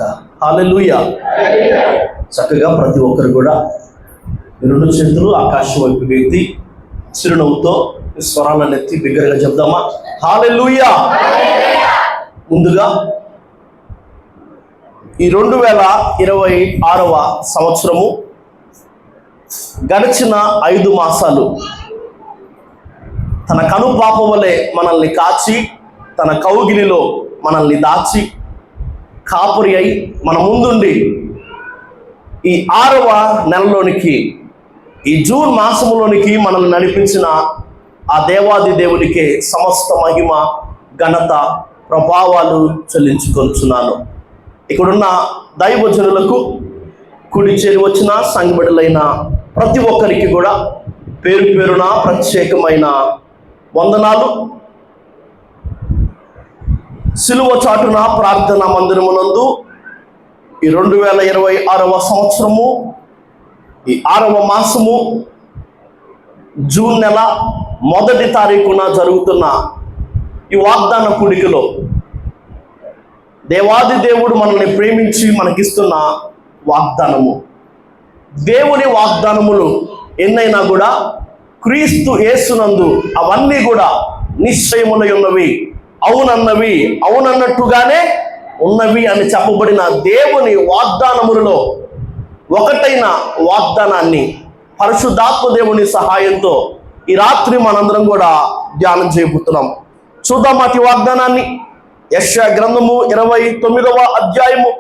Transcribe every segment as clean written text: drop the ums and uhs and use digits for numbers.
గాక. హల్లెలూయా. చక్కగా ప్రతి ఒక్కరు కూడా రెండు చేతులు ఆకాశం వైపు ఎత్తి చిరునవ్వుతో స్వరాలను ఎత్తి బిగ్గరగా చెప్దామా? హల్లెలూయా. ముందుగా ఈ 2026వ సంవత్సరము గడిచిన 5 మాసాలు తన కనుపాప వలె మనల్ని కాచి, తన కౌగిలిలో మనల్ని దాచి, కాపురి అయి మన ముందుండి ఈ 6వ నెలలోనికి, ఈ జూన్ మాసంలోనికి మనల్ని నడిపించిన ఆ దేవాది దేవునికే సమస్త మహిమ, ఘనత, ప్రభావాలు చెల్లించుకొంచున్నాను. ఇక్కడున్న దైవజనులకు, కుడి చేరి వచ్చిన సంఘబిడ్డలైన ప్రతి ఒక్కరికి కూడా పేరు పేరున ప్రత్యేకమైన వందనాలు. సిలువ చాటున ప్రార్థనా మందిరమునందు ఈ 2026వ సంవత్సరము, ఈ 6వ మాసము జూన్ నెల 1వ తారీఖున జరుగుతున్న ఈ వాగ్దాన కూడికలో దేవాది దేవుడు మనల్ని ప్రేమించి మనకిస్తున్న వాగ్దానము. దేవుని వాగ్దానములు ఎన్నైనా కూడా క్రీస్తు యేసునందు అవన్నీ కూడా నిశ్చయములై ఉన్నవి, అవునన్నవి అవునన్నట్టుగానే ఉన్నవి అని చెప్పబడిన దేవుని వాగ్దానములలో ఒకటైన వాగ్దానాన్ని పరిశుద్ధాత్మ దేవుని సహాయంతో ఈ రాత్రి మనందరం కూడా ధ్యానం చేయబోతున్నాం. చూద్దాం అతి వాగ్దానాన్ని. యెషయా గ్రంథము 29వ అధ్యాయము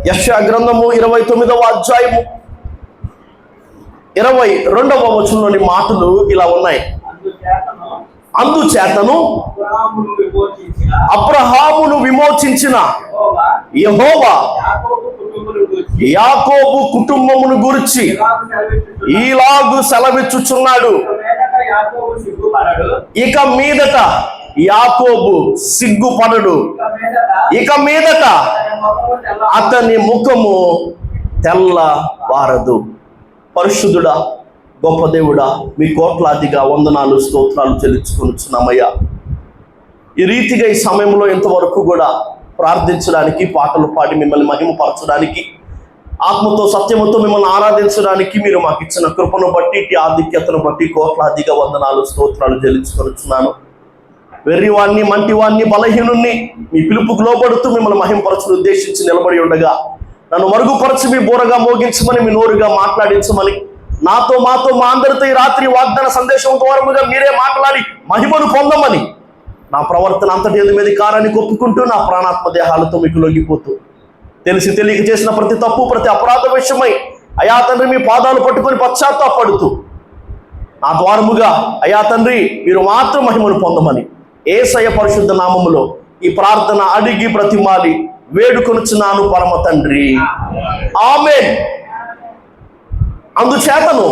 29వ అధ్యాయము 22వ వచనంలోని మాటలు ఇలా ఉన్నాయి. అందుచేతను అబ్రహామును విమోచించిన యెహోవా యాకోబు కుటుంబమును గురించి ఈలాగు సెలవిచ్చుచున్నాడు, ఇక మీదట యాకోబు సిగ్గుపడడు, ఇక మీదట అతని ముఖము తెల్లవారదు. పరిశుద్ధుడా, గొప్ప దేవుడా, మీ కోట్లాదిగా వందనాలు, స్తోత్రాలు చెల్లించుకొనుచున్నామయ్యా. ఈ రీతిగా ఈ సమయంలో ఇంతవరకు కూడా ప్రార్థించడానికి, పాటలు పాడి మిమ్మల్ని మహిమపరచడానికి, ఆత్మతో సత్యముతో మిమ్మల్ని ఆరాధించడానికి మీరు మాకు ఇచ్చిన కృపను బట్టి, ఇటు ఆధిక్యతను బట్టి కోట్లాదిగా వందనాలు, స్తోత్రాలు చెల్లించుకొనుచున్నాను. వెర్రివాణ్ణి, మంటివాణ్ణి, బలహీనుణ్ణి మీ పిలుపుకు లోబడుతూ మిమ్మల్ని మహిమపరచును ఉద్దేశించి నిలబడి ఉండగా నన్ను మరుగుపరచి మీ బోరగా మోగించమని, మీ నోరుగా మాట్లాడించమని, నాతో మాతో మా అందరితో ఈ రాత్రి వాగ్దాన సందేశం ద్వారముగా మీరే మాట్లాడి మహిమను పొందమని, నా ప్రవర్తన అంతటి ఏది మీద కారాన్ని ఒప్పుకుంటూ నా ప్రాణాత్మ దేహాలతో మీకు లొంగిపోతూ తెలిసి తెలియక చేసిన ప్రతి తప్పు, ప్రతి అపరాధ విషయమై అయా తండ్రి మీ పాదాలు పట్టుకొని పశ్చాత్తాపడుతూ నా ద్వారముగా అయా తండ్రి మీరు మాత్రం మహిమను పొందమని యేసయ్య పరిశుద్ధ నామములో ఈ ప్రార్థన అడిగి బ్రతిమాలి వేడుకొనుచున్నాను పరమ తండ్రి, ఆమేన్. అందుచేతను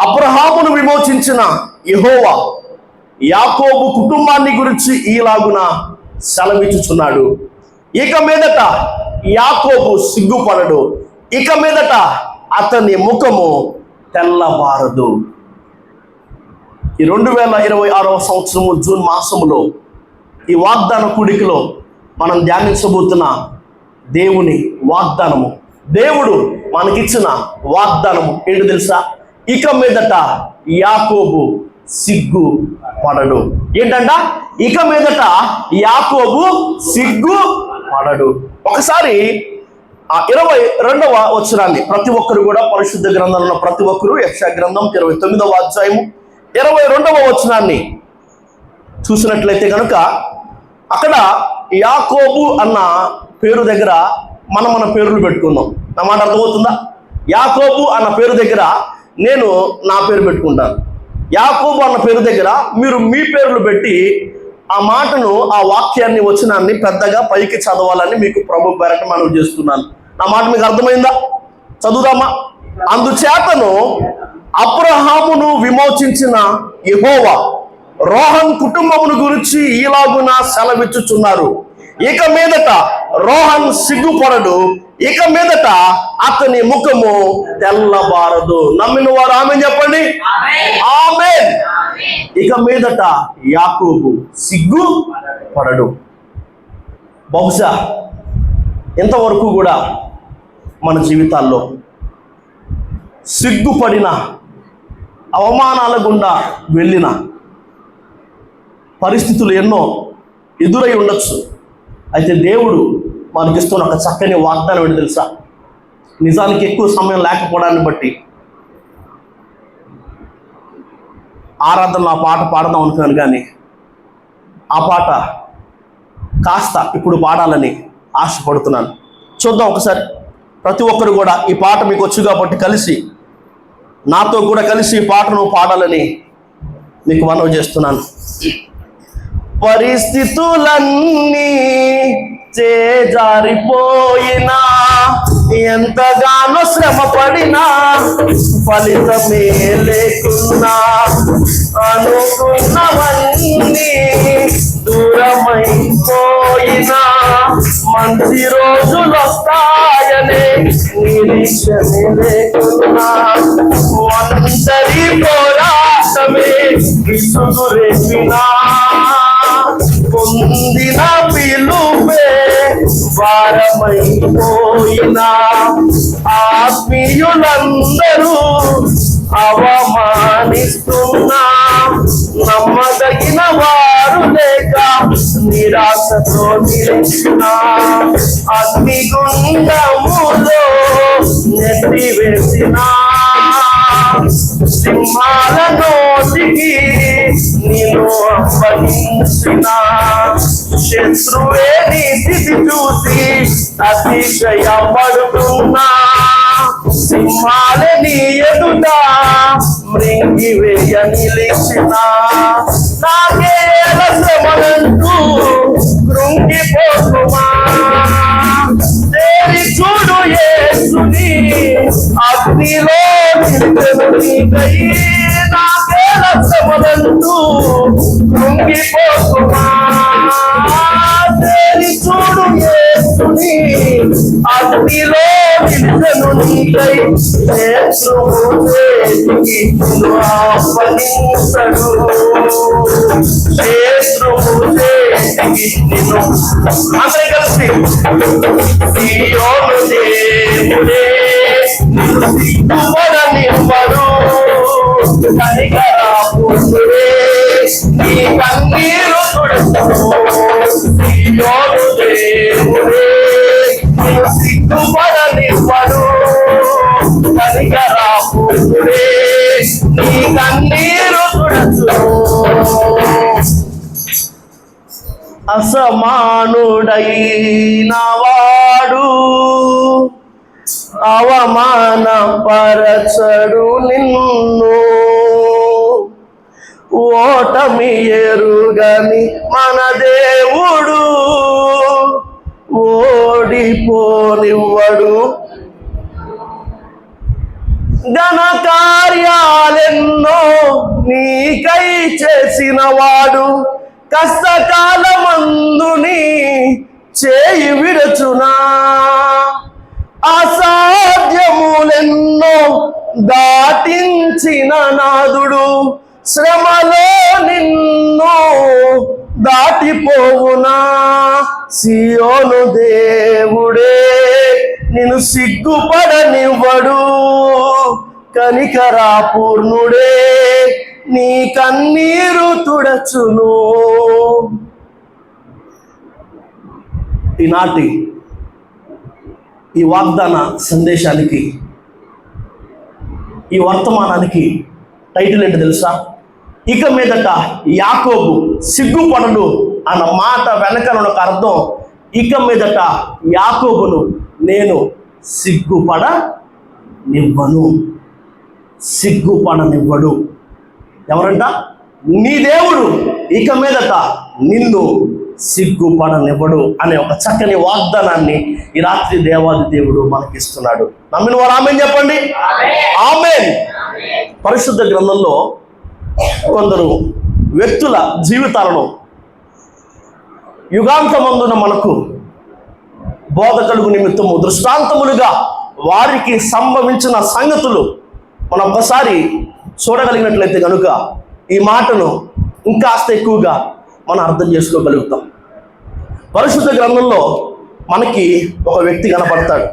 అబ్రహామును విమోచించిన యెహోవా యాకోబు కుటుంబాన్ని గురించి ఈలాగున సెలవిచ్చుచున్నాడు, ఇక మీదట యాకోబు సిగ్గుపడడు, ఇక మీదట అతని ముఖము తెల్లవారదు. ఈ 2026వ సంవత్సరము జూన్ మాసములో ఈ వాగ్దాన కూడికలో మనం ధ్యానించబోతున్న దేవుని వాగ్దానము, దేవుడు మనకిచ్చిన వాగ్దానము ఏంటో తెలుసా? ఇక మీదట యాకోబు సిగ్గు పడడు. ఏంటంట? ఇక మీదట యాకోబు సిగ్గు పడడు. ఒకసారి ఆ 22వ వచనాన్ని ప్రతి ఒక్కరు కూడా పరిశుద్ధ గ్రంథంలో ఉన్న ప్రతి ఒక్కరు యెషయా గ్రంథం 29వ అధ్యాయము 22వ వచనాన్ని చూసినట్లయితే కనుక అక్కడ యాకోబు అన్న పేరు దగ్గర మన పేర్లు పెట్టుకుందాం. నా మాట అర్థమవుతుందా? యాకోబు అన్న పేరు దగ్గర నేను నా పేరు పెట్టుకుంటాను, యాకోబు అన్న పేరు దగ్గర మీరు మీ పేర్లు పెట్టి ఆ మాటను, ఆ వాక్యాన్ని, వచనాన్ని పెద్దగా పైకి చదవాలని మీకు ప్రభు పేరట మనం చేస్తున్నాను. నా మాట మీకు అర్థమైందా? చదువుదామా? అందుచేతను అబ్రహామును విమోచించిన యెహోవా రోహన్ కుటుంబమును గురించి ఈలాగున సెలవిచ్చుచున్నారు, ఇక మీదట రోహన్ సిగ్గుపడడు, ఇక మీదట అతని ముఖము తెల్లబారదు. నమ్మిన వారు ఆమేన్ చెప్పండి. ఆమేన్. ఇక మీదట యాకోబు సిగ్గు పడడు. బహుశా ఇంతవరకు కూడా మన జీవితాల్లో సిగ్గుపడిన, అవమానాల గుండా వెళ్ళిన పరిస్థితులు ఎన్నో ఎదురై ఉండొచ్చు. అయితే దేవుడు మనకిస్తున్న ఒక చక్కని వాగ్దానం ఏంటి తెలుసా? నిజానికి ఎక్కువ సమయం లేకపోవడాన్ని బట్టి ఆరాధనలో ఆ పాట పాడదాం అనుకున్నాను, కానీ ఆ పాట కాస్త ఇప్పుడు పాడాలని ఆశపడుతున్నాను. చూద్దాం ఒకసారి. ప్రతి ఒక్కరు కూడా ఈ పాట మీకు వచ్చు కాబట్టి కలిసి నాతో కూడా కలిసి ఈ పాటను పాడాలని మీకు మనవి చేస్తున్నాను. పరిస్థితులన్నీ చేజారిపోయినా, ఎంతగానో శ్రమ పడినా, ఫలితమే లేకున్నా, అనుకున్నవన్నీ దూరమైపోయినా, మంచి రోజులు వస్తాయనే నిరీక్షనే లేకున్నా, ఒంటరి పోరాటమే విసుగురేపినా, పొందిన పిలుపే భారమైపోయినా, ఆత్మీయులందరూ అవమానిస్తున్నా, నమ్మదగిన వారు లేక నిరాశతో నిలిచిన, అగ్నిగుండములో నెట్టివేసిన, సింహాల నోటికి నిన్ను అప్పగించిన, శత్రువే నీ స్థితి చూసి అతిశయపడుతున్నా, సింహాల నీ ఎదుట మృంగివేయ నిలిచిన, నాకేల శ్రమలంటూ కృంగిపోతుమా, దేవి చూడు యేసుని అగ్నిలో నిలిచెను నీకై, నాకేల శ్రమలంటూ కృంగిపోతుమా, దేవి చూడు యేసుని అగ్నిలో నిలిచెను నీకై, శత్రువు చేతికి అప్పగించడు, శత్రువు చేతికి నిన్ను. అందరూ కలిసి సీయోను దేవుడే నిన్ను సిగ్గుపడనివ్వడు, కనికరాపుడే నీ కన్నీరు తుడుచును, సీయోను దేవుడే నిన్ను సిగ్గుపడనివ్వడు, కనికరాపుడే నీ కన్నీరు తుడుచును. అసమానుడైన వాడు అవమానపరచడు నిన్ను, ఓటమి ఎరుగని మన దేవుడు ఓడిపోనివ్వడు, ఘన కార్యాలెన్నో నీకై చేసిన వాడు కష్టకాలమందుని చేయి విడచునా, అసాధ్యములెన్నో దాటించిన నాదుడు శ్రమలో నిన్ను దాటిపోవునా, సియోను దేవుడే నిన్ను సిగ్గుపడనివ్వడు, కనికరాపూర్ణుడే నీ కన్నీరు తుడచును. ఈనాటి ఈ వాగ్దాన సందేశానికి, ఈ వర్తమానానికి టైటిల్ ఏంటి తెలుసా? ఇక మీదట యాకోబు సిగ్గుపడడు అన్న మాట వెనకాల ఒక అర్థం, ఇక మీదట యాకోబును నేను సిగ్గుపడనివ్వను. సిగ్గుపడనివ్వడు ఎవరంట? నీ దేవుడు ఇక మీదట నిన్ను సిగ్గుపడనివ్వడు అనే ఒక చక్కని వాగ్దానాన్ని ఈ రాత్రి దేవాది దేవుడు మనకిస్తున్నాడు. నమ్మిన వారు ఆమేన్ చెప్పండి. ఆమేన్. పరిశుద్ధ గ్రంథంలో కొందరు వ్యక్తుల జీవితాలను యుగాంతమందున మనకు బోధ కలుగు నిమిత్తము దృష్టాంతములుగా వారికి సంభవించిన సంగతులు మనం ఒక్కసారి చూడగలిగినట్లయితే కనుక ఈ మాటను ఇంకాస్త ఎక్కువగా మనం అర్థం చేసుకోగలుగుతాం. పరిశుద్ధ గ్రంథంలో మనకి ఒక వ్యక్తి కనపడతాడు.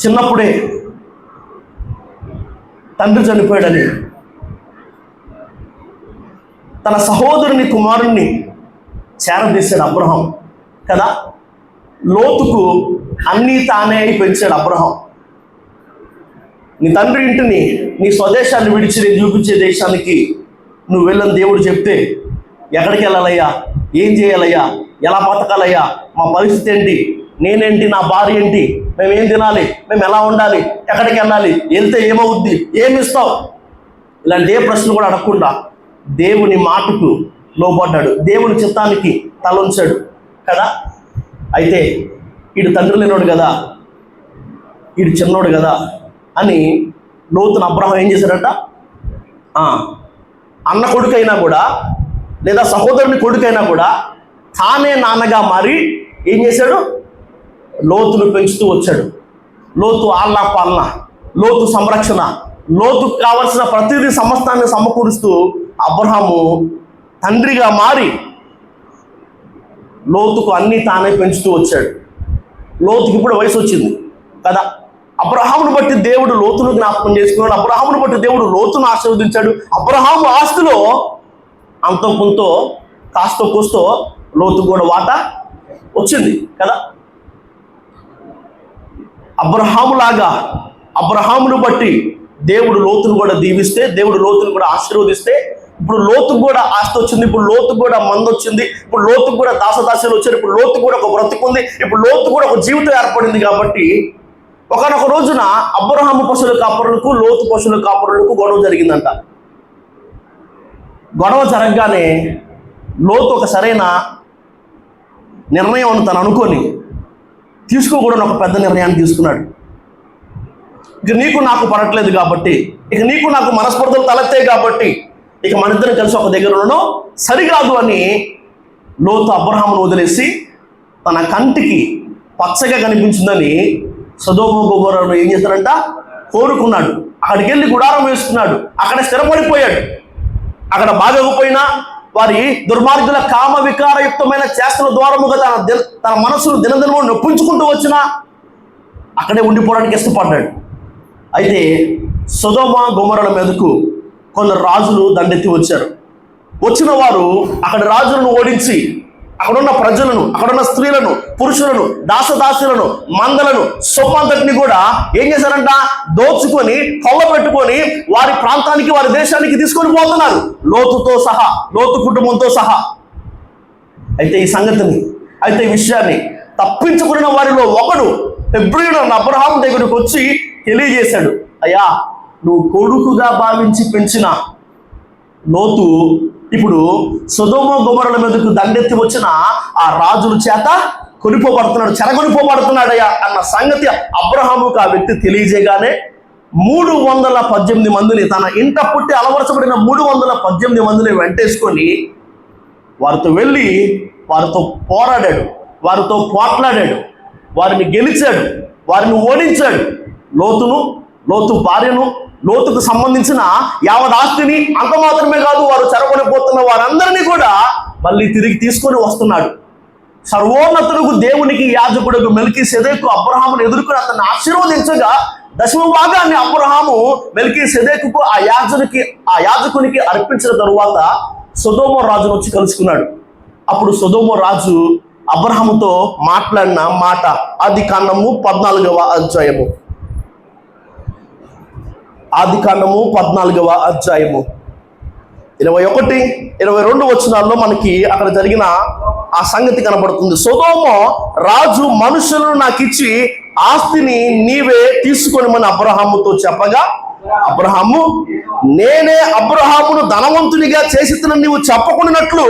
చిన్నప్పుడే తండ్రి చనిపోయాడని తన సహోదరుని కుమారుణ్ణి చేరదీశాడు అబ్రహాం కదా. లోతుకు అన్నీ తానే అయి పెంచాడు అబ్రహాం. నీ తండ్రి ఇంటిని, నీ స్వదేశాన్ని విడిచి నేను చూపించే దేశానికి నువ్వు వెళ్ళని దేవుడు చెప్తే ఎక్కడికి వెళ్ళాలయ్యా, ఏం చేయాలయ్యా, ఎలా బతకాలయ్యా, మా పరిస్థితి ఏంటి, నేనేంటి, నా భార్య ఏంటి, మేము ఏం తినాలి, మేము ఎలా ఉండాలి, ఎక్కడికి వెళ్ళాలి, వెళ్తే ఏమవుద్ది, ఏమి ఇస్తావు, ఇలాంటి ఏ ప్రశ్నలు కూడా అడగకుండా దేవుని మాటకు లోబడ్డాడు, దేవుని చిత్తానికి తలంచాడు కదా. అయితే వీడు తండ్రి లేనోడు కదా, వీడు చిన్నోడు కదా అని లోతున అబ్రహాం ఏం చేశాడట, అన్న కొడుకైనా కూడా లేదా సహోదరుని కొడుకైనా కూడా తానే నాన్నగా మారి ఏం చేశాడు, లోతును పెంచుతూ వచ్చాడు. లోతు ఆల్లా పాలన, లోతు సంరక్షణ, లోతుకు కావలసిన ప్రతిదీ సమస్తాన్ని సమకూరుస్తూ అబ్రహాము తండ్రిగా మారి లోతుకు అన్నీ తానే పెంచుతూ వచ్చాడు. లోతుకి ఇప్పుడు వయసు వచ్చింది కదా. అబ్రహామును బట్టి దేవుడు లోతును జ్ఞాపకం చేసుకున్నాడు. అబ్రహామును బట్టి దేవుడు లోతును ఆశీర్వదించాడు. అబ్రహాము ఆస్తిలో అంతో కొంత కాస్తో కూస్తో లోతు కూడా వాటా వచ్చింది కదా. అబ్రహాములాగా అబ్రహామును బట్టి దేవుడు లోతును కూడా దీవిస్తే, దేవుడు లోతును కూడా ఆశీర్వదిస్తే, ఇప్పుడు లోతుకు కూడా ఆస్తి వచ్చింది, ఇప్పుడు లోతుకు కూడా మంది వచ్చింది, ఇప్పుడు లోతుకు కూడా దాసదాసులు వచ్చారు, ఇప్పుడు లోతుకు కూడా ఒక బ్రతుకు ఉంది, ఇప్పుడు లోతు కూడా ఒక జీవితం ఏర్పడింది. కాబట్టి ఒకనొక రోజున అబ్రహాము పశువుల కాపరులకు లోతు పశువుల కాపరులకు గొడవ జరిగిందంట. గొడవ జరగగానే లోతు ఒక సరైన నిర్ణయం అని తను అనుకొని తీసుకోకూడని ఒక పెద్ద నిర్ణయాన్ని తీసుకున్నాడు. ఇక నీకు నాకు పడట్లేదు కాబట్టి, ఇక నీకు నాకు మనస్పర్ధలు తలెత్తాయి కాబట్టి ఇక మన ఇద్దరం కలిసి ఒక దగ్గర ఉండడం సరికాదు అని లోతు అబ్రహామును వదిలేసి తన కంటికి పచ్చగా కనిపించిందని సొదొమ గొమొర్రాను ఏం చేస్తాడంట, కోరుకున్నాడు. అక్కడికి వెళ్ళి గుడారం వేసుకున్నాడు. అక్కడ స్థిరపడిపోయాడు. అక్కడ బాగోకపోయినా వారి దుర్మార్గుల కామ వికారయుక్తమైన చేష్టల ద్వారముగా తన మనసును దినదినము నొప్పించుకుంటూ వచ్చినా అక్కడే ఉండిపోవడానికి ఇష్టపడ్డాడు. అయితే సొదొమ గొమొర్రాల మీదకు కొందరు రాజులు దండెత్తి వచ్చారు. వచ్చిన వారు అక్కడ రాజులను ఓడించి అక్కడున్న ప్రజలను, అక్కడున్న స్త్రీలను, పురుషులను, దాసదాసులను, మందలను, సొమ్మంతటిని కూడా ఏం చేశారంట, దోచుకొని కొల్లబెట్టుకొని వారి ప్రాంతానికి, వారి దేశానికి తీసుకొని పోతున్నారు, లోతుతో సహా, లోతు కుటుంబంతో సహా. అయితే ఈ విషయాన్ని తప్పించుకున్న వారిలో ఒకడు హెబ్రీయుడైన అబ్రహాము దగ్గరకు వచ్చి తెలియజేశాడు, అయ్యా, నువ్వు కొడుకుగా భావించి పెంచిన లోతు ఇప్పుడు సొదొమ గొమొర్రాల మీదకు దండెత్తి వచ్చిన ఆ రాజుల చేత కొనిపోబడుతున్నాడు, చెరగొనిపోబడుతున్నాడయ్యా అన్న సంగతి అబ్రహాముకు ఆ వ్యక్తి తెలియజేయగానే 318 మందిని, తన ఇంట పుట్టి అలవరచబడిన 318 మందిని వెంటేసుకొని వారితో వెళ్ళి వారితో పోరాడాడు, వారితో పోట్లాడాడు, వారిని గెలిచాడు, వారిని ఓడించాడు. లోతు భార్యను, లోతుకు సంబంధించిన యావత్ ఆస్తిని, అంత మాత్రమే కాదు, వారు చెరగొనిపోతున్న వారందరినీ కూడా మళ్ళీ తిరిగి తీసుకొని వస్తున్నాడు. సర్వోన్నతుడుకు దేవునికి యాజకుడుకు మెల్కీసెదెకు అబ్రహామును ఎదుర్కొని అతన్ని ఆశీర్వదించగా దశమ భాగాన్ని అబ్రహాము మెల్కీసెదెకుకు ఆ యాజకునికి అర్పించిన తరువాత సొదొమ రాజును వచ్చి కలుసుకున్నాడు. అప్పుడు సొదొమ రాజు అబ్రహాముతో మాట్లాడిన మాట ఆదికాండము 14వ అధ్యాయము 14వ అధ్యాయము 21, 22 వచనాల్లో మనకి అక్కడ జరిగిన ఆ సంగతి కనబడుతుంది. సొదొమ రాజు మనుషులను నాకు ఇచ్చి ఆస్తిని నీవే తీసుకొనిమని అబ్రహాముతో చెప్పగా, అబ్రహాము, నేనే అబ్రహామును ధనవంతునిగా చేసినని నీవు చెప్పకున్నట్లు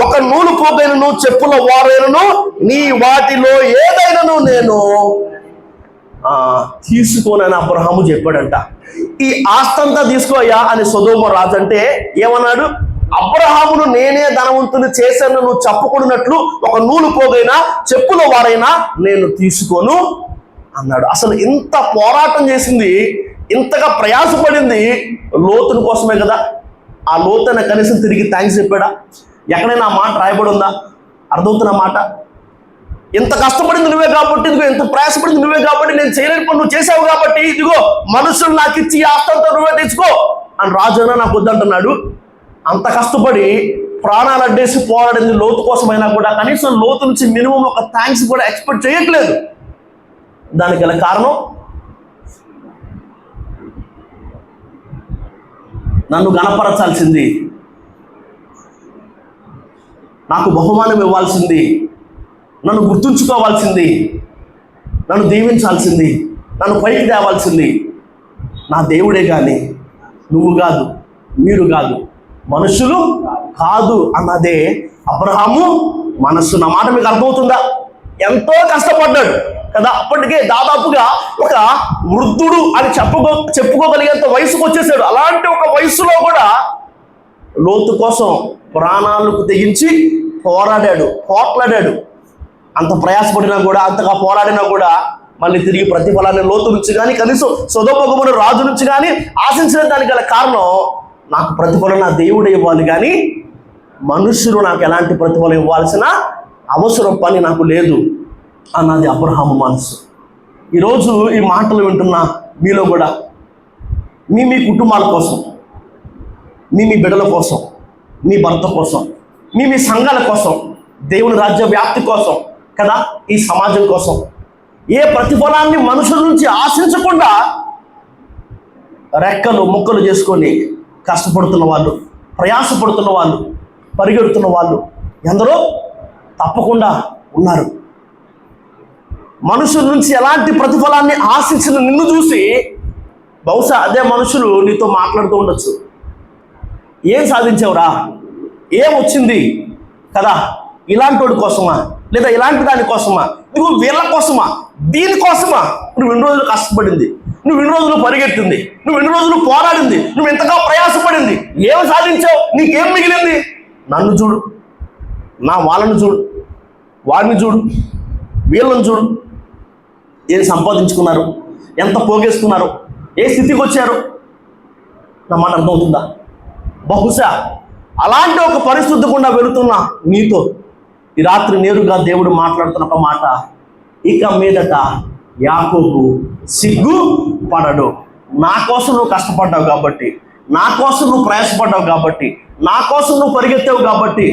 ఒక నూలు పోగైనను చెప్పుల వారైనను నీ వాటిలో ఏదైనాను నేను తీసుకోనని అబ్రహాము చెప్పాడంట. ఈ ఆస్తంతా తీసుకోయా అని సొదొమ రాజు అంటే ఏమన్నాడు, అబ్రహామును నేనే ధనవంతుని చేశాను నువ్వు చెప్పుకున్నట్లు ఒక నూలు పోగైనా చెప్పుల వారైనా నేను తీసుకోను అన్నాడు. అసలు ఇంత పోరాటం చేసింది, ఇంతగా ప్రయాసపడింది లోతుని కోసమే కదా. ఆ లోతైన కనీసం తిరిగి థ్యాంక్స్ చెప్పాడా? ఎక్కడైనా ఆ మాట రాయబడి ఉందా? అర్థమవుతున్న మాట. ఇంత కష్టపడింది నువ్వే కాబట్టి, ఇదిగో ఇంత ప్రయాసపడింది నువ్వే కాబట్టి, నేను చేయలేని పని నువ్వు చేసావు కాబట్టి, ఇదిగో మనుషులు నాకు ఇచ్చి ఆస్తంతా నువ్వే తెచ్చుకో అని రాజునా నాకు వద్దంటున్నాడు. అంత కష్టపడి ప్రాణాలు అడ్డేసి పోరాడింది లోతు కోసమైనా కూడా కనీసం లోతు నుంచి మినిమం ఒక థ్యాంక్స్ కూడా ఎక్స్పెక్ట్ చేయట్లేదు. దానికి గల కారణం, నన్ను గణపరచాల్సింది, నాకు బహుమానం ఇవ్వాల్సింది, నన్ను గుర్తుంచుకోవాల్సింది, నన్ను దీవించాల్సింది, నన్ను పైకి తేవాల్సింది నా దేవుడే కానీ నువ్వు కాదు, మీరు కాదు, మనుషులు కాదు అన్నదే అబ్రహాము మనస్సు. నా మాట మీకు అర్థమవుతుందా? ఎంతో కష్టపడ్డాడు కదా. అప్పటికే దాదాపుగా ఒక వృద్ధుడు అని చెప్పుకోగలిగేంత వయసుకు వచ్చేసాడు. అలాంటి ఒక వయసులో కూడా లోతు కోసం ప్రాణాలకు తెగించి పోట్లాడాడు. అంత ప్రయాసపడినా కూడా, అంతగా పోరాడినా కూడా మళ్ళీ తిరిగి ప్రతిఫలాన్ని లోతు నుంచి కానీ, కనీసం సొదొమ గొమొర్రా రాజు నుంచి కానీ ఆశించిన దానికి గల కారణం, నాకు ప్రతిఫలం నా దేవుడే ఇవ్వాలి కానీ మనుషులు నాకు ఎలాంటి ప్రతిఫలం ఇవ్వాల్సిన అవసరం పని నాకు లేదు అన్నది అబ్రహాము మనసు. ఈరోజు ఈ మాటలు వింటున్న మీలో కూడా మీ కుటుంబాల కోసం, మీ బిడ్డల కోసం, మీ భర్త కోసం, మీ సంఘాల కోసం, దేవుని రాజ్య వ్యాప్తి కోసం కదా, ఈ సమాజం కోసం ఏ ప్రతిఫలాన్ని మనుషుల నుంచి ఆశించకుండా రెక్కలు ముక్కలు చేసుకొని కష్టపడుతున్న వాళ్ళు, ప్రయాసపడుతున్న వాళ్ళు, పరిగెడుతున్న వాళ్ళు ఎందరో తప్పకుండా ఉన్నారు. మనుషుల నుంచి ఎలాంటి ప్రతిఫలాన్ని ఆశించిన నిన్ను చూసి బహుశా అదే మనుషులు నీతో మాట్లాడుతూ ఉండొచ్చు. ఏం సాధించావురా, ఏం వచ్చింది కదా, ఇలాంటి వాడి కోసమా, లేదా ఇలాంటి దాని కోసమా, నువ్వు వీళ్ళ కోసమా, దీనికోసమా నువ్వు ఎన్ని రోజులు కష్టపడింది, నువ్వు ఎన్ని రోజులు పరిగెత్తింది, నువ్వు ఎన్ని రోజులు పోరాడింది, నువ్వు ఎంతగా ప్రయాసపడింది, ఏం సాధించావు, నీకేం మిగిలింది? నన్ను చూడు, నా వాళ్ళని చూడు, వాడిని చూడు, వీళ్ళని చూడు, ఏం సంపాదించుకున్నారు, ఎంత పోగేసుకున్నారు, ఏ స్థితికి వచ్చారు. నా మాట అర్థమవుతుందా? బహుశా అలాంటి ఒక పరిస్థితి గుండా వెళుతున్నా నీతో ఈ రాత్రి నేరుగా దేవుడు మాట్లాడుతున్న ఒక మాట, ఇక మీదట యాకోబు సిగ్గు పడడు. నా కోసం నువ్వు కష్టపడ్డావు కాబట్టి, నా కోసం నువ్వు ప్రయాసపడ్డావు కాబట్టి, నా కోసం నువ్వు పరిగెత్తావు కాబట్టి,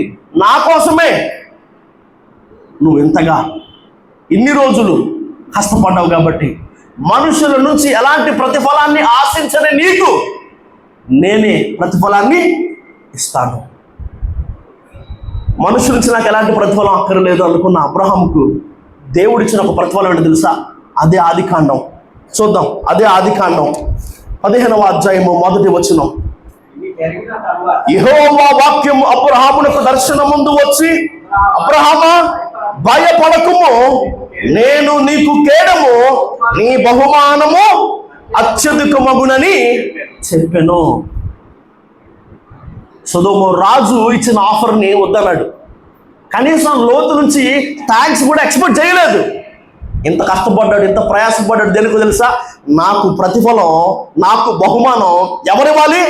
నా కోసమే నువ్వు ఇంతగా ఇన్ని రోజులు కష్టపడ్డావు కాబట్టి, మనుషుల నుంచి ఎలాంటి ప్రతిఫలాన్ని ఆశించని నీకు నేనే ప్రతిఫలాన్ని ఇస్తాను. మనుషుల నుంచి నాకు ఎలాంటి ప్రతిఫలం అక్కర్లేదు అనుకున్న అబ్రహాముకు దేవుడిచ్చిన ఒక ప్రతిఫలం ఏంటో తెలుసా? అదే ఆదికాండం. చూద్దాం. అదే ఆదికాండం 15వ అధ్యాయము 1వ వచనం. యెహోవా వాక్యము అబ్రహామునకు దర్శనం ముందు వచ్చి, అబ్రహామా భయపడకుము, నేను నీకు కేడము, నీ బహుమానము అత్యధికమగునని చెప్పెను. సొదొమ రాజు ఇచ్చిన ఆఫర్ని వద్దన్నాడు. కనీసం లోతు నుంచి థ్యాంక్స్ కూడా ఎక్స్పెక్ట్ చేయలేదు. ఇంత కష్టపడ్డాడు, ఇంత ప్రయాసపడ్డాడు, దేనికి తెలుసా? నాకు ప్రతిఫలం, నాకు బహుమానం ఎవరివ్వాలి,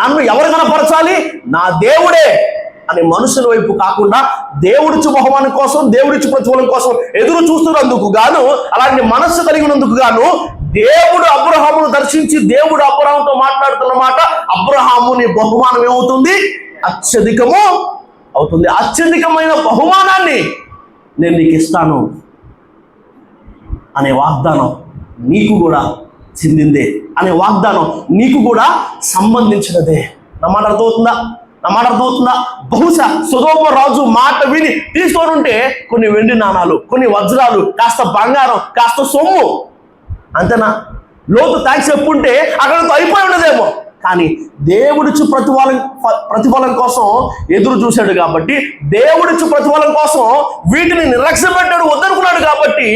నన్ను ఎవరు కనపరచాలి? నా దేవుడే అని మనుషుల వైపు కాకుండా దేవుడిచ్చు బహుమానం కోసం, దేవుడిచ్చు ప్రతిఫలం కోసం ఎదురు చూస్తున్నందుకు గాను, అలాంటి మనస్సు కలిగినందుకు గాను దేవుడు అబ్రహామును దర్శించి దేవుడు అబ్రహాముతో మాట్లాడుతున్న మాట, అబ్రహాము నీ బహుమానం ఏమవుతుంది? అత్యధికము అవుతుంది. అత్యధికమైన బహుమానాన్ని నేను నీకు ఇస్తాను అనే వాగ్దానం నీకు కూడా చెందిందే, అనే వాగ్దానం నీకు కూడా సంబంధించినదే. నా మాట అర్థమవుతుందా? బహుశా సొదొమ రాజు మాట విని తీసుకొని ఉంటే కొన్ని వెండి నాణాలు, కొన్ని వజ్రాలు, కాస్త బంగారం, కాస్త సొమ్ము, అంతేనా? లోతు థ్యాంక్స్ చెప్పుంటే అక్కడితో అయిపోయి ఉండదేమో. కానీ దేవుడిచ్చు ప్రతిఫలం కోసం ఎదురు చూశాడు కాబట్టి, దేవుడిచ్చు ప్రతిఫలం కోసం వీటిని నిర్లక్ష్యం పెట్టాడు, వద్దనుకున్నాడు కాబట్టి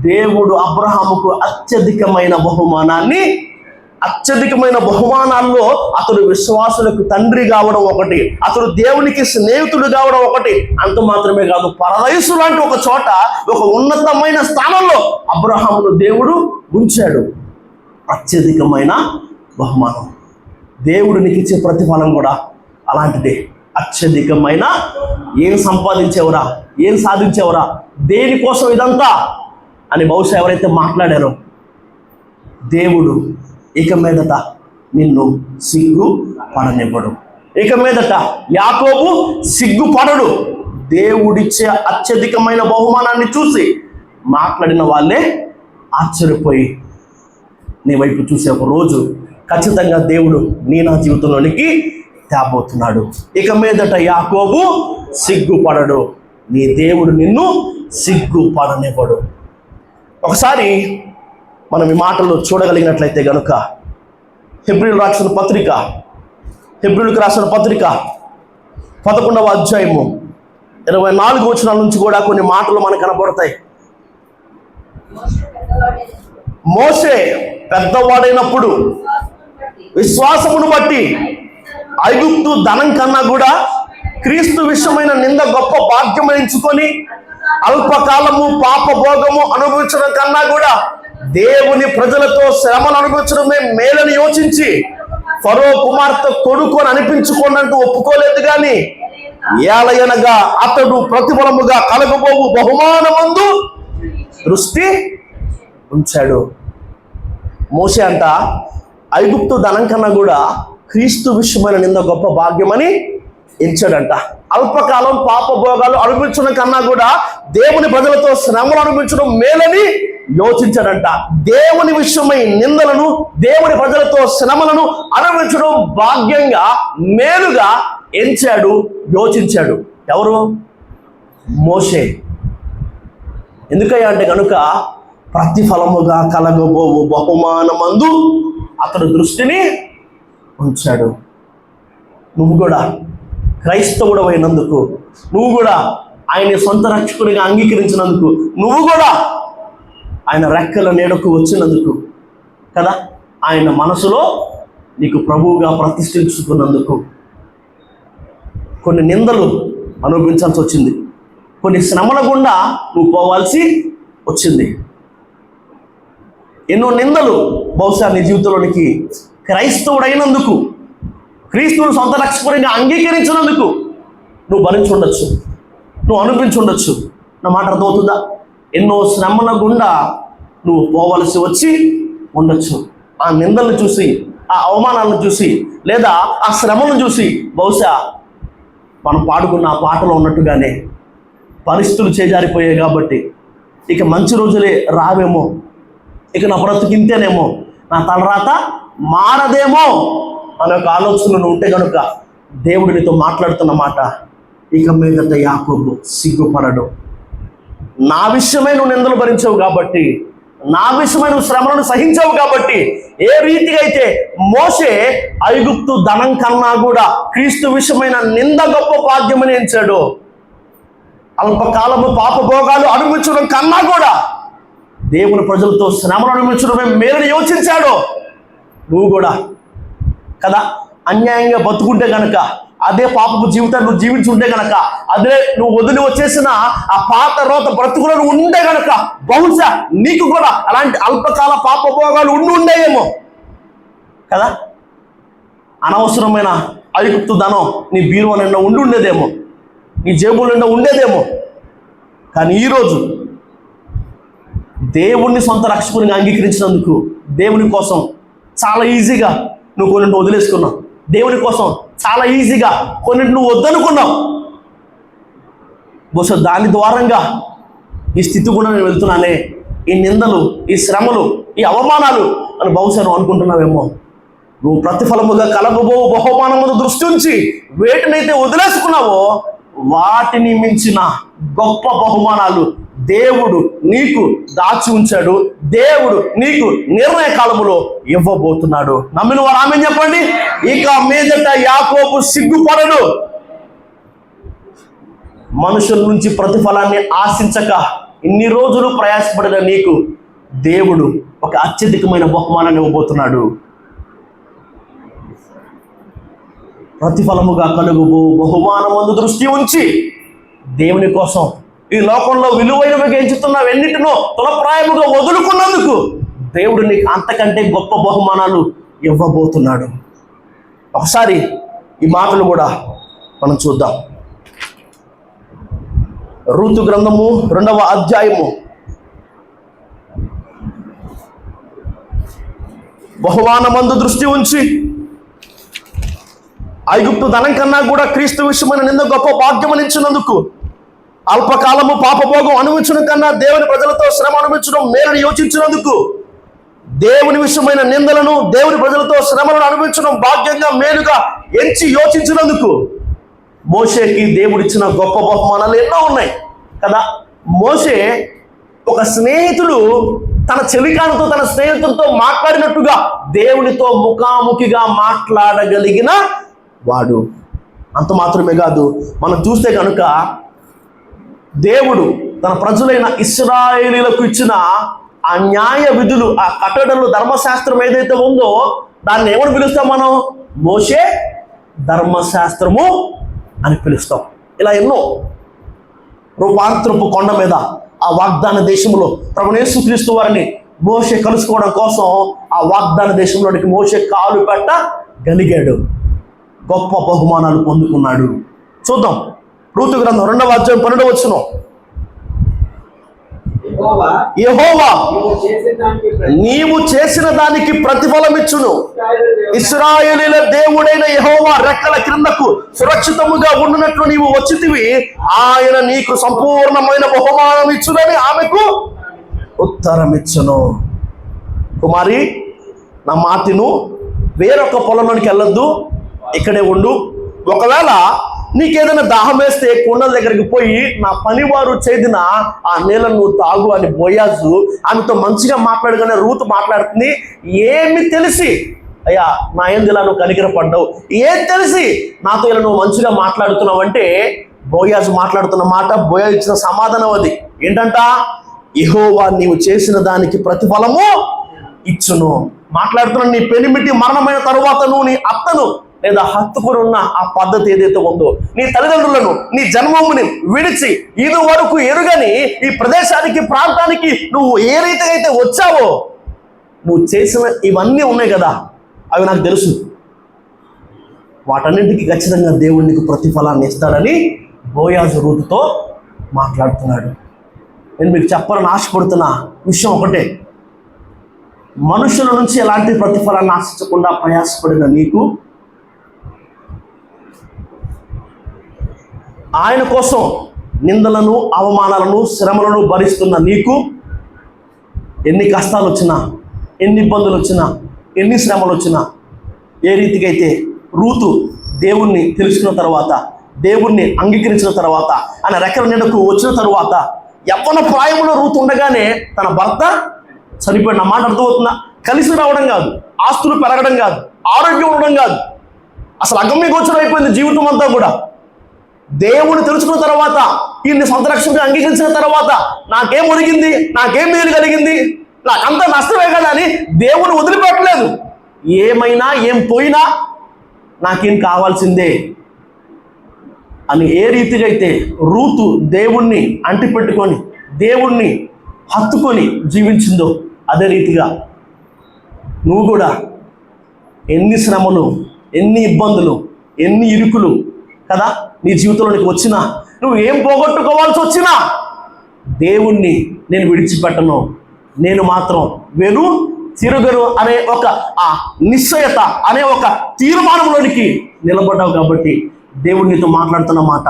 దేవుడు అబ్రహాముకు అత్యధికమైన బహుమానాన్ని అత్యధికమైన బహుమానాల్లో అతడు విశ్వాసులకు తండ్రి కావడం ఒకటి, అతడు దేవునికి స్నేహితుడు కావడం ఒకటి. అంత మాత్రమే కాదు, పరదైసు లాంటి ఒక చోట ఒక ఉన్నతమైన స్థానంలో అబ్రహామును దేవుడు ఉంచాడు. అత్యధికమైన బహుమానం. దేవుడు నీకు ఇచ్చే ప్రతిఫలం కూడా అలాంటిదే. అత్యధికమైన ఏం సంపాదించేవరా, ఏం సాధించేవరా, దేనికోసం ఇదంతా అని బహుశా ఎవరైతే మాట్లాడారో దేవుడు ఇక మీదట నిన్ను సిగ్గుపడనివ్వడు. ఇక మీదట యాకోబు సిగ్గుపడడు. దేవుడిచ్చే అత్యధికమైన బహుమానాన్ని చూసి మాట్లాడిన వాళ్ళే ఆశ్చర్యపోయి నీ వైపు చూసే ఒక రోజు ఖచ్చితంగా దేవుడు నా జీవితంలోనికి తేబోతున్నాడు. ఇక మీదట యాకోబు సిగ్గుపడడు. నీ దేవుడు నిన్ను సిగ్గుపడనివ్వడు. ఒకసారి మనం ఈ మాటలు చూడగలిగినట్లయితే గనుక హెబ్రీయులకు రాసిన పత్రిక 11వ అధ్యాయము 24 వచనాల నుంచి కూడా కొన్ని మాటలు మనకు కనబడతాయి. మోషే పెద్దవాడైనప్పుడు విశ్వాసమును బట్టి ఐగుప్తు ధనం కన్నా కూడా క్రీస్తు విషయమైన నింద గొప్ప భాగ్యం ఎంచుకొని అల్పకాలము పాప భోగము అనుభవించడం కన్నా కూడా దేవుని ప్రజలతో శ్రమలు అనుభవించడమే మేలని యోచించి ఫరో కుమార్తె కొడుకు అని అనిపించుకోనంటూ ఒప్పుకోలేదు. కానీ ఏలయనగా అతడు ప్రతిఫలముగా కలగబోవు బహుమానమందు దృష్టి ఉంచాడు. మోషే అంట ఐగుప్తు ధనం కన్నా కూడా క్రీస్తు విషయమైన నింద గొప్ప భాగ్యమని ఎంచాడంట. అల్పకాలం పాప భోగాలు అనుభవించడం కన్నా కూడా దేవుని ప్రజలతో శ్రమలు అనుభవించడం మేలని యోచించాడంట. దేవుని విషయమై నిందలను, దేవుని ప్రజలతో శ్రమలను అనుభవించడం భాగ్యంగా మేలుగా ఎంచాడు, యోచించాడు. ఎవరు? మోషే. ఎందుకయ్యా అంటే కనుక ప్రతిఫలముగా కలగబోవు బహుమానమందు అతడు దృష్టిని ఉంచాడు. నువ్వు కూడా క్రైస్తవుడు అయినందుకు, నువ్వు కూడా ఆయన సొంత రక్షకునిగా అంగీకరించినందుకు, నువ్వు కూడా ఆయన రెక్కల నీడకు వచ్చినందుకు కదా, ఆయన మనసులో నీకు ప్రభువుగా ప్రతిష్ఠించుకున్నందుకు కొన్ని నిందలు అనుభవించాల్సి వచ్చింది, కొన్ని శ్రమల గుండా నువ్వు పోవాల్సి వచ్చింది. ఎన్నో నిందలు బహుశా నీ జీవితంలోనికి క్రైస్తవుడైనందుకు, క్రీస్తువును సొంత రక్షకునిగా అంగీకరించినందుకు నువ్వు భరించి ఉండొచ్చు, నువ్వు అనుభవించి ఉండొచ్చు. నా మాట అర్థమవుతుందా? ఎన్నో శ్రమల గుండా నువ్వు పోవలసి వచ్చి ఉండొచ్చు. ఆ నిందలను చూసి, ఆ అవమానాలను చూసి, లేదా ఆ శ్రమలను చూసి బహుశా మనం పాడుకున్న ఆ పాటలో ఉన్నట్టుగానే పరిస్థితులు చేజారిపోయాయి కాబట్టి ఇక మంచి రోజులే రావేమో, ఇక నా బ్రతుకింతేనేమో, నా తలరాత మారదేమో అనే ఒక ఆలోచనలు ఉంటే కనుక దేవుడు నీతో మాట్లాడుతున్న మాట, ఇక మీదట యాకోబు సిగ్గుపడడు. నా విషయమై నువ్వు నిందలు భరించావు కాబట్టి, నా విషయమై నువ్వు శ్రమలను సహించావు కాబట్టి, ఏ రీతిగా అయితే మోషే ఐగుప్తు ధనం కన్నా కూడా క్రీస్తు విషయమైన నింద గొప్ప భాగ్యమని ఎంచాడు, అల్పకాలము పాపభోగాలు అనుభవించడం కన్నా కూడా దేవుని ప్రజలతో శ్రమలు అనుభవించడమే మేలని యోచించాడు. నువ్వు కూడా కదా అన్యాయంగా బతుకుంటే గనక, అదే పాపపు జీవితాన్ని నువ్వు జీవించుంటే గనక, అదే నువ్వు వదిలి వచ్చేసిన ఆ పాత రోత బ్రతుకులను ఉండే గనక బహుశా నీకు కూడా అలాంటి అల్పకాల పాపభోగాలు ఉండేయేమో కదా. అనవసరమైన ఐగుప్తు ధనం నీ బీరువా నిండా ఉండేదేమో, నీ జేబుల నిండా ఉండేదేమో. కానీ ఈరోజు దేవుణ్ణి సొంత రక్షకునిగా అంగీకరించినందుకు దేవుని కోసం చాలా ఈజీగా నువ్వు కొన్నింటి వదిలేసుకున్నావు, దేవుని కోసం చాలా ఈజీగా కొన్నింటి నువ్వు వద్దనుకున్నావు. బహుశా దాని ద్వారంగా ఈ స్థితి కూడా నేను వెళ్తున్నానే, ఈ నిందలు, ఈ శ్రమలు, ఈ అవమానాలు అని బహుశా నువ్వు అనుకుంటున్నావేమో. నువ్వు ప్రతిఫలముగా కలగబోవు బహుమానమును దృష్టి ఉంచి వేటినైతే వదిలేసుకున్నావో వాటిని మించిన గొప్ప బహుమానాలు దేవుడు నీకు దాచి ఉంచాడు, దేవుడు నీకు నిర్ణయ కాలములో ఇవ్వబోతున్నాడు. నమ్మిన వారు ఆమేన్ చెప్పండి. ఇక మీదట యాకోబు సిగ్గుపడడు. మనుషుల నుంచి ప్రతిఫలాన్ని ఆశించక ఇన్ని రోజులు ప్రయాసపడిన నీకు దేవుడు ఒక అత్యధికమైన బహుమానాన్ని ఇవ్వబోతున్నాడు. ప్రతిఫలముగా కలుగు బహుమానమందు దృష్టి ఉంచి దేవుని కోసం ఈ లోకంలో విలువైనవిగా ఎంచుతున్నావు ఎన్నిటినో తులప్రాయముగా వదులుకున్నందుకు దేవుడు నీకు అంతకంటే గొప్ప బహుమానాలు ఇవ్వబోతున్నాడు. ఒకసారి ఈ మాటలు కూడా మనం చూద్దాం. రూతు గ్రంథము 2వ అధ్యాయము బహుమానమందు దృష్టి ఉంచి ఐగుప్తు ధనం కన్నా కూడా క్రీస్తు విషయమైన నింద గొప్ప భాగ్యమనిచ్చినందుకు అల్పకాలము పాపభోగం అనుభవించడం కన్నా దేవుని ప్రజలతో శ్రమ అనుభవించడం మేలని యోచించినందుకు దేవుని విషయమైన నిందలను దేవుని ప్రజలతో శ్రమలను అనుభవించడం భాగ్యంగా మేలుగా ఎంచి యోచించినందుకు మోషేకి దేవుడిచ్చిన గొప్ప బహుమానాలు ఎన్నో ఉన్నాయి కదా. మోషే ఒక స్నేహితుడు తన చెలికాలతో తన స్నేహితులతో మాట్లాడినట్టుగా దేవునితో ముఖాముఖిగా మాట్లాడగలిగిన వాడు. అంత మాత్రమే కాదు, మనం చూస్తే కనుక దేవుడు తన ప్రజలైన ఇశ్రాయేలీలకు ఇచ్చిన ఆ న్యాయ విధులు, ఆ కట్టడలు, ధర్మశాస్త్రం ఏదైతే ఉందో దాన్ని ఏమని పిలుస్తాం మనం? మోషే ధర్మశాస్త్రము అని పిలుస్తాం. ఇలా ఎన్నో రూపాంతరపు కొండ మీద ఆ వాగ్దాన దేశంలో ప్రభువైన యేసుక్రీస్తు వారిని మోషే కలుసుకోవడం కోసం ఆ వాగ్దాన దేశంలోనికి మోషే కాలు పెట్టగలిగాడు. గొప్ప బహుమానాలు పొందుకున్నాడు. చూద్దాం రూతు గ్రంథం 2వ అధ్యాయం 12వ వచనం. యెహోవా నీవు చేసిన దానికి ప్రతిఫలం ఇచ్చును. ఇశ్రాయేలీల దేవుడైన యెహోవా రెక్కల క్రిందకు సురక్షితముగా ఉండునట్లు నీవు వచ్చితివి. ఆయన నీకు సంపూర్ణమైన బహుమానం ఇచ్చునని ఆమెకు ఉత్తరం ఇచ్చును. కుమారి, నా మాటిను, వేరొక పొలంలోనికి వెళ్ళొద్దు, ఇక్కడే ఉండు. ఒకవేళ నీకేదైనా దాహం వేస్తే కుండల దగ్గరికి పోయి నా పనివారు చేదిన ఆ నీళ్ళను నువ్వు తాగు అని బోయాజు ఆమెతో మంచిగా మాట్లాడగానే రూతు మాట్లాడుతుంది. ఏమి తెలిసి అయ్యా నా ఏంది ఇలా నువ్వు కనికరపడ్డావు, ఏం తెలిసి నాతో ఇలా నువ్వు మంచిగా మాట్లాడుతున్నావు అంటే బోయాజు మాట్లాడుతున్న మాట, బోయాజు ఇచ్చిన సమాధానం అది ఏంటంట? యెహోవా నీవు చేసిన దానికి ప్రతిఫలము ఇచ్చును. మాట్లాడుతున్న నీ పెనిమిటి మరణమైన తరువాత నువ్వు నీ అత్తను లేదా హత్తుకుని ఉన్న ఆ పద్ధతి ఏదైతే ఉందో, నీ తల్లిదండ్రులను, నీ జన్మముని విడిచి ఇది వరకు ఎరుగని ఈ ప్రదేశానికి, ప్రాంతానికి నువ్వు ఏ రీతిగా అయితే వచ్చావో, నువ్వు చేసిన ఇవన్నీ ఉన్నాయి కదా, అవి నాకు తెలుసు. వాటన్నింటికి ఖచ్చితంగా దేవుడు నీకు ప్రతిఫలాన్ని ఇస్తాడని బోయాజు రూతుతో మాట్లాడుతున్నాడు. నేను మీకు చెప్పాలని ఆశపడుతున్న విషయం ఒకటే, మనుషుల నుంచి ఎలాంటి ప్రతిఫలాన్ని ఆశించకుండా ప్రయాసపడిన నీకు, ఆయన కోసం నిందలను, అవమానాలను, శ్రమలను భరిస్తున్న నీకు ఎన్ని కష్టాలు వచ్చినా, ఎన్ని ఇబ్బందులు వచ్చినా, ఎన్ని శ్రమలు వచ్చినా, ఏ రీతిగా అయితే రూతు దేవుణ్ణి తెలుసుకున్న తర్వాత, దేవుణ్ణి అంగీకరించిన తర్వాత, ఆయన రెక్కల నీడకు వచ్చిన తర్వాత, యవ్వన ప్రాయంలో రూతు ఉండగానే తన భర్త చనిపోయిన మాట అర్థమవుతుందా? కలిసి రావడం కాదు, ఆస్తులు పెరగడం కాదు, ఆరోగ్యం ఉండడం కాదు, అసలు అగమ్య గోచరం అయిపోయింది జీవితం అంతా కూడా. దేవుని తెలుసుకున్న తర్వాత, ఈయన్ని సొంత రక్షణగా అంగీకరించిన తర్వాత నాకేం ఒరిగింది, నాకేం మేలు కలిగింది, నాకంతా నష్టమే కదా అని దేవుని వదిలిపెట్టలేదు. ఏమైనా ఏం పోయినా నాకేం కావాల్సిందే అని ఏ రీతిగా అయితే రూతు దేవుణ్ణి అంటిపెట్టుకొని, దేవుణ్ణి హత్తుకొని జీవించిందో, అదే రీతిగా నువ్వు కూడా ఎన్ని శ్రమలు, ఎన్ని ఇబ్బందులు, ఎన్ని ఇరుకులు కదా నీ జీవితంలోనికి వచ్చినా, నువ్వు ఏం పోగొట్టుకోవాల్సి వచ్చినా, దేవుణ్ణి నేను విడిచిపెట్టను, నేను మాత్రం వెను తిరగను అనే ఒక ఆ నిశ్చయత అనే ఒక తీర్మానంలోనికి నిలబడ్డావు. కాబట్టి దేవుడు నీతో మాట్లాడుతున్న మాట,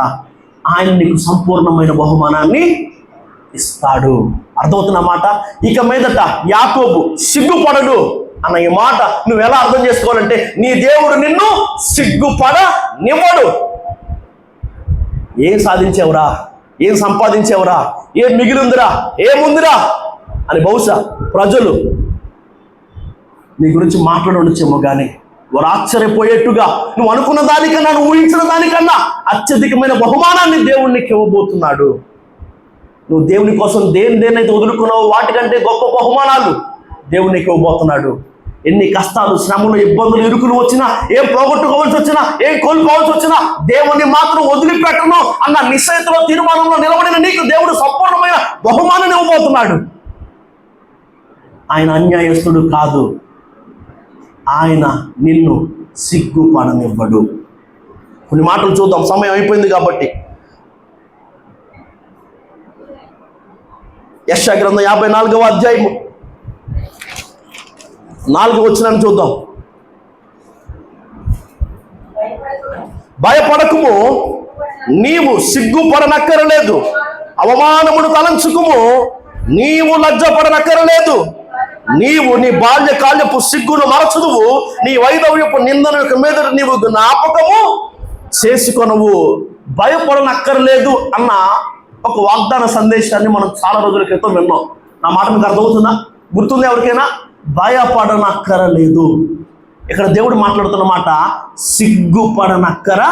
ఆయన నీకు సంపూర్ణమైన బహుమానాన్ని ఇస్తాడు. అర్థమవుతున్న మాట. ఇక మీదట యాకోబు సిగ్గుపడడు అన్న ఈ మాట నువ్వు ఎలా అర్థం చేసుకోవాలంటే, నీ దేవుడు నిన్ను సిగ్గుపడనివ్వడు. ఏం సాధించావురా, ఏం సంపాదించావురా, ఏం మిగిలిందిరా, ఏముందిరా అని బహుశా ప్రజలు నీ గురించి మాట్లాడొచ్చేమో, కానీ వారు ఆశ్చర్యపోయేట్టుగా నువ్వు అనుకున్న దానికన్నా, నువ్వు ఊహించిన దానికన్నా అత్యధికమైన బహుమానాన్ని దేవుడు నీకు ఇవ్వబోతున్నాడు. నువ్వు దేవుని కోసం దేన్నైతే వదులుకున్నావో వాటికంటే గొప్ప బహుమానాలు దేవుడు నీకు ఇవ్వబోతున్నాడు. ఎన్ని కష్టాలు, శ్రమలు, ఇబ్బందులు, ఇరుకులు వచ్చినా, ఏం పోగొట్టుకోవాల్సి వచ్చినా, ఏం కోల్పోవాల్సి వచ్చినా దేవుణ్ణి మాత్రం వదిలిపెట్టను అన్న నిశ్చయితలో, తీర్మానంలో నిలబడిన నీకు దేవుడు సంపూర్ణమైన బహుమానం ఇవ్వబోతున్నాడు. ఆయన అన్యాయస్తుడు కాదు. ఆయన నిన్ను సిగ్గుపడనివ్వడు. కొన్ని మాటలు చూద్దాం, సమయం అయిపోయింది కాబట్టి. యెషయా గ్రంథం 54వ అధ్యాయము 4వ వచనాన్ని చూద్దాం. భయపడకుము, నీవు సిగ్గుపడనక్కరలేదు. అవమానమును తలంచుకుము, నీవు లజ్జపడనక్కరలేదు. నీవు నీ బాల్యకాల్యపు సిగ్గును మరచుదువు, నీ వైధవ్యపు నిందన మీద నీవు జ్ఞాపకము చేసుకొనవు. భయపడనక్కర్లేదు అన్న ఒక వాగ్దాన సందేశాన్ని మనం చాలా రోజుల క్రితం విన్నాం. నా మాట మీకు అర్థమవుతుందా? గుర్తుంది ఎవరికైనా? భయపడనక్కరలేదు. ఇక్కడ దేవుడు మాట్లాడుతున్న మాట సిగ్గుపడనక్కర,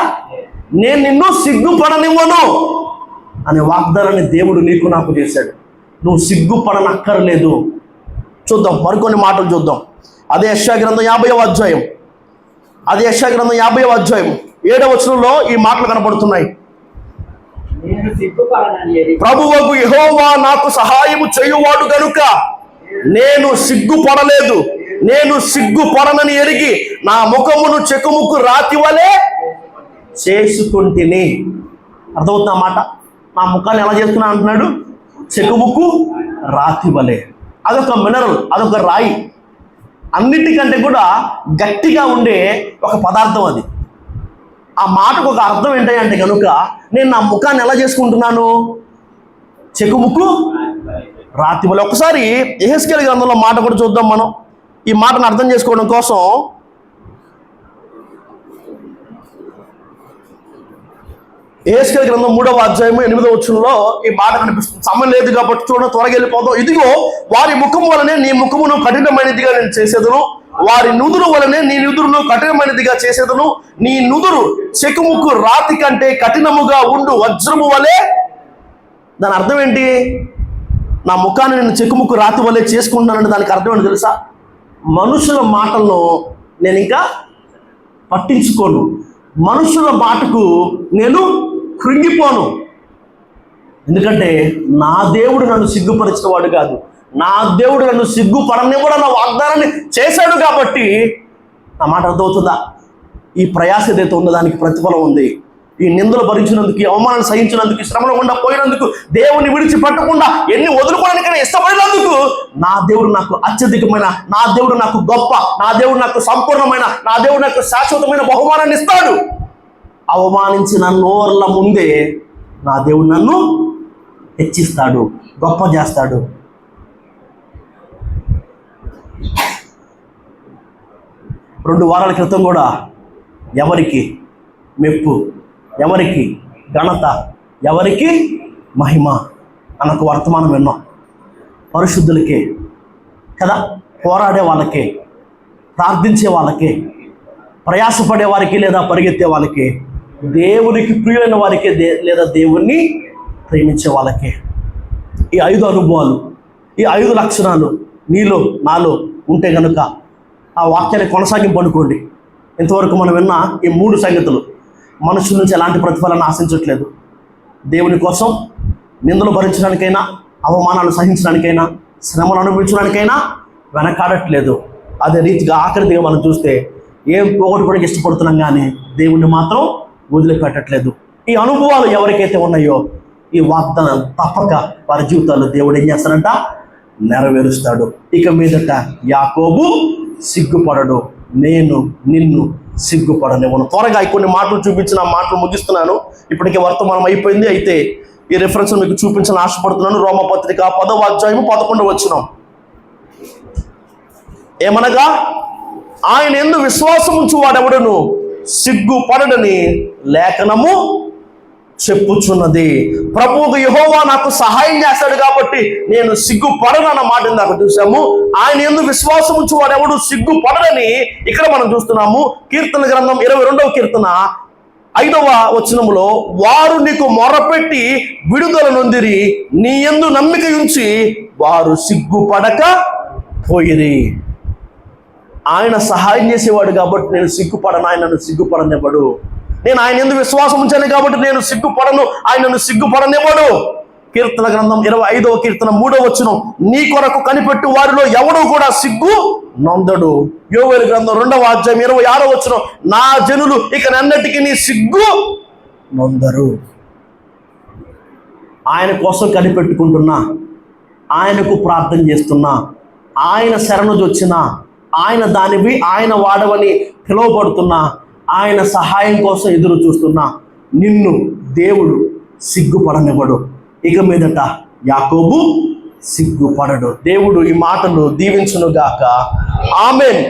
నేను నిన్ను సిగ్గుపడనివ్వను అనే వాగ్దానాన్ని దేవుడు నీకు నాకు చేశాడు. నువ్వు సిగ్గుపడనక్కర్లేదు. చూద్దాం, మరికొన్ని మాటలు చూద్దాం. అదే యెషయా గ్రంథం 50వ అధ్యాయం, 7వ వచనంలో ఈ మాటలు కనబడుతున్నాయి. ప్రభువగు యెహోవా నాకు సహాయము చేయువాడు గనుక నేను సిగ్గుపడలేదు. నేను సిగ్గుపడనని ఎరిగి నా ముఖమును చెకుముకు రాతి వలె చేసుకుంటుని. అర్థమవుతున్న మాట? నా ముఖాన్ని ఎలా చేసుకున్నా అంటున్నాడు? చెకుముకు రాతి వలె. అదొక మినరల్, అదొక రాయి. అన్నిటికంటే కూడా గట్టిగా ఉండే ఒక పదార్థం అది. ఆ మాటకు ఒక అర్థం ఏంటంటే కనుక నేను నా ముఖాన్ని ఎలా చేసుకుంటున్నాను? చెకుముకు రాతి వలె. ఒకసారి యెహెజ్కేలు గ్రంథంలో మాట కూడా చూద్దాం మనం, ఈ మాటను అర్థం చేసుకోవడం కోసం. యెహెజ్కేలు గ్రంథం 3వ అధ్యాయం 8వ వచనంలో ఈ మాట కనిపిస్తుంది. సమయం లేదు కాబట్టి చూడండి, త్వరగా వెళ్ళిపోదాం. ఇదిగో వారి ముఖము వలనే నీ ముఖమును కఠినమైనదిగా నేను చేసేదను, వారి నుదురు వలనే నీ నుదురును కఠినమైనదిగా చేసేదను. నీ నుదురు చెకుముకు రాతి కంటే కఠినముగా ఉండు వజ్రము వలె. దాని అర్థం ఏంటి? నా ముఖాన్ని నేను చెకుముకు రాతి వలె చేసుకుంటున్నానంటే దానికి అర్థం ఏంటి తెలుసా? మనుషుల మాటలను నేను ఇంకా పట్టించుకోను, మనుషుల మాటకు నేను కృంగిపోను. ఎందుకంటే నా దేవుడు నన్ను సిగ్గుపరిచిన వాడు కాదు, నా దేవుడు నన్ను సిగ్గుపడనివ్వడు అన్న వాగ్దానాన్ని చేశాడు. కాబట్టి నా మాట అర్థమవుతుందా? ఈ ప్రయాస ఏదైతే ఉందో దానికి ప్రతిఫలం ఉంది. ఈ నిందలు భరించినందుకు, ఈ అవమానాన్ని సహించినందుకు, ఈ శ్రమలు గుండా పోయినందుకు, దేవుని విడిచిపెట్టకుండా ఎన్ని వదులుకోవడానికైనా ఇష్టపడినందుకు నా దేవుడు నాకు అత్యధికమైన, నా దేవుడు నాకు గొప్ప, నా దేవుడు నాకు సంపూర్ణమైన, నా దేవుడు నాకు శాశ్వతమైన బహుమానాన్ని ఇస్తాడు. అవమానించిన నోర్ల ముందే నా దేవుడు నన్ను హెచ్చిస్తాడు, గొప్ప చేస్తాడు. రెండు వారాల క్రితం కూడా ఎవరికి మెప్పు, ఎవరికి ఘనత, ఎవరికి మహిమ అన్నకు వర్తమానం విన్నాం. పరిశుద్ధులకే కదా, పోరాడే వాళ్ళకే, ప్రార్థించే వాళ్ళకే, ప్రయాసపడే వారికి లేదా పరిగెత్తే వాళ్ళకి, దేవునికి ప్రియులైన వారికి లేదా దేవుణ్ణి ప్రేమించే వాళ్ళకే. ఈ 5 అనుభవాలు, ఈ 5 లక్షణాలు నీలో నాలో ఉంటే కనుక ఆ వాక్యాన్ని కొనసాగింపు అనుకోండి. ఇంతవరకు మనం విన్న ఈ 3 సంగతులు మనుషుల నుంచి ఎలాంటి ప్రతిఫలాన్ని ఆశించట్లేదు. దేవుని కోసం నిందలు భరించడానికైనా, అవమానాలు సహించడానికైనా, శ్రమలు అనుభవించడానికైనా వెనకాడట్లేదు. అదే రీతిగా ఆఖరిగా మనం చూస్తే ఏం పోగొట్టుకోవడానికి ఇష్టపడుతున్నాం కానీ దేవుణ్ణి మాత్రం వదిలిపెట్టట్లేదు. ఈ అనుభవాలు ఎవరికైతే ఉన్నాయో ఈ వాగ్దానాలు తప్పక వారి జీవితాల్లో దేవుడు ఏం చేస్తాడంట? నెరవేరుస్తాడు. ఇక మీదట యాకోబు సిగ్గుపడడు, నేను నిన్ను సిగ్గుపడనివ్వను. త్వరగా కొన్ని మాటలు చూపించిన మాటలు ముగిస్తున్నాను. ఇప్పటికే వర్తమానం అయిపోయింది. అయితే ఈ రిఫరెన్స్ మీకు చూపించాలని ఆశపడుతున్నాను. రోమపత్రిక 10వ అధ్యాయము 11వ వచనం. ఏమనగా ఆయన యందు విశ్వాసం ఉంచు వాడెవడును సిగ్గుపడడని లేఖనము చెప్పుచున్నది. ప్రభువుకు యెహోవా నాకు సహాయం చేస్తాడు కాబట్టి నేను సిగ్గుపడను అన్న మాట ఇందాక చూసాము. ఆయన యందు విశ్వాసం ఉంచు వాడెవడు సిగ్గుపడడని ఇక్కడ మనం చూస్తున్నాము. కీర్తన గ్రంథం 22వ కీర్తన 5వ వచనములో వారు నీకు మొరపెట్టి విడుదల నొందిరి, నీ యందు నమ్మిక ఉంచి వారు సిగ్గుపడక పోయిరి. ఆయన సహాయం చేసేవాడు కాబట్టి నేను సిగ్గుపడను, ఆయన నన్ను సిగ్గుపడనివ్వడు. నేను ఆయన యందు విశ్వాసం ఉంచాను కాబట్టి నేను సిగ్గుపడను, ఆయన నన్ను సిగ్గుపడనివ్వడు. కీర్తన గ్రంథం 25వ కీర్తన 3వ వచనం, నీ కొరకు కనిపెట్టు వారిలో ఎవడు కూడా సిగ్గు నొందడు. యోవేలు గ్రంథం 2వ అధ్యాయం 26వ వచనం, నా జనులు ఇక నన్నటికి నీ సిగ్గు నొందరు. ఆయన కోసం కనిపెట్టుకుంటున్నా, ఆయనకు ప్రార్థన చేస్తున్నా, ఆయన శరణుజొచ్చినా, ఆయన దానివి ఆయన వాడవని పిలువబడుతున్నా, ఆయన సహాయం కోసం ఎదురు చూస్తున్నా, నిన్ను దేవుడు సిగ్గుపడనివ్వడు. ఇక మీదట యాకోబు సిగ్గుపడడు. దేవుడు ఈ మాటలు దీవించునుగాక. ఆమేన్.